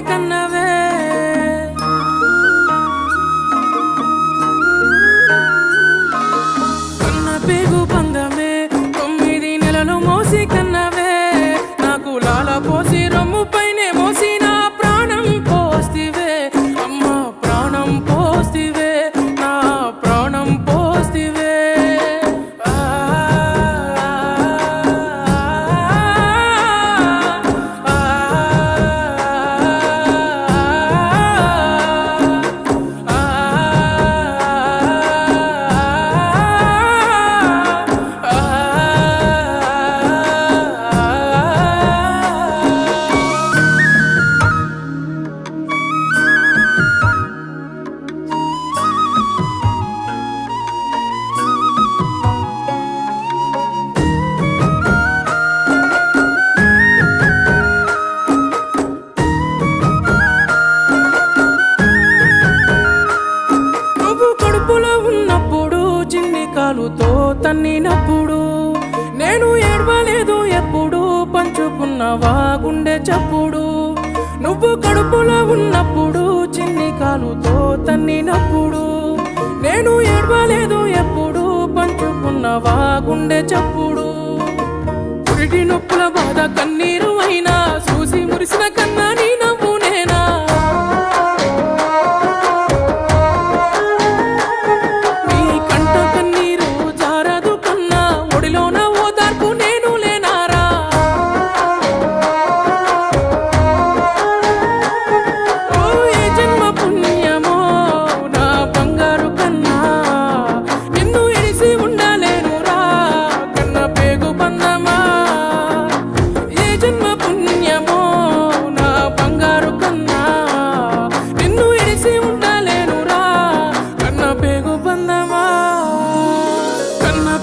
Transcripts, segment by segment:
కన్నవే కన్న పేగు బంధమే 9 నెలలు మోసి కన్నవే నాకు లాల పోసి రొమ్ము పైనే మోసి నా ప్రాణం పోస్తివే అమ్మ ప్రాణం పోస్తివే నా ప్రాణం పోస్తివే ఉన్నప్పుడు చిన్ని కాలుతో తన్నినప్పుడు నేను ఏడవలేదు ఎప్పుడు పంచుకున్నవా గుండె చప్పుడు నువ్వు కడుపులో ఉన్నప్పుడు చిన్ని కాలుతో తన్నినప్పుడు నేను ఏడవలేదు ఎప్పుడు పంచుకున్నవా గుండె చప్పుడు పురిటి నొప్పుల బాధ కన్నీరు అయినా చూసి మురిసిన కన్నా నీ నవ్వు నేనా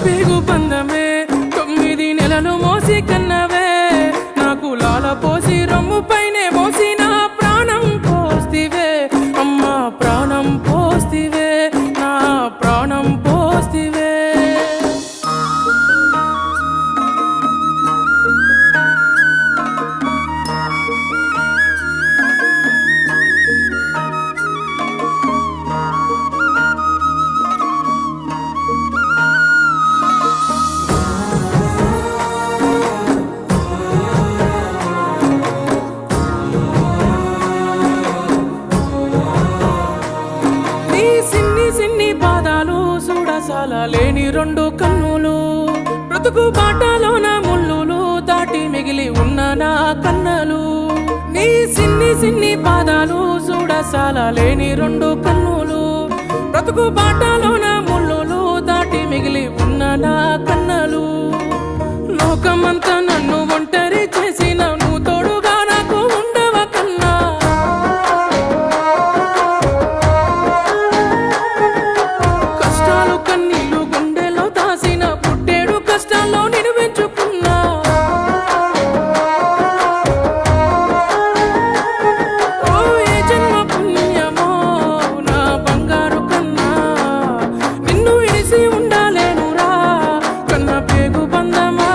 పేగు బంధమే 9 నెలలు మోసి కన్నవే నాకు లాల పోసి రొమ్ము పైనే మోసి నా ప్రాణం పోస్తివే అమ్మ ప్రాణం పోస్తివే నా ప్రాణం పోస్తివే సిన్ని పాదాలు చూడసాల లేని 2 కన్నులు బ్రతుకు బాటలోన ముళ్ళులు దాటి మిగిలి ఉన్న నా కన్నలు నీ సిన్ని పాదాలు చూడసాల లేని 2 కన్నులు బ్రతుకు బాటలోన ముళ్ళులు దాటి మిగిలి ఉన్న నా కన్నలు లోకమంతా నన్ను ఒంటరి చేసిన నువ్వు తోడుగా నాకు ఉండవ కన్నా కన్నీళ్ళు గుండెలో దాసిన పుట్టేడు కష్టాల్లో నేను పెంచుకున్నా ఓ ఏ జన్మ పుణ్యమో నా బంగారు కన్నా నిన్ను ఇడిసి ఉండాలేనురా కన్న పేగు బంధమా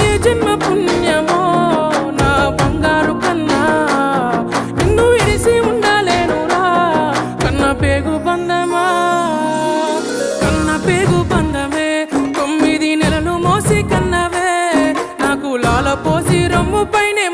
ఏ జన్మ పుణ్యమో నా బంగారు కన్నా నిన్ను ఇడిసి ఉండాలేనురా కన్న పేగు బంధమా పేగు బంధమే 9 నెలలు మోసి కన్నవే నాకు లాల పోసి రొమ్ము పైనే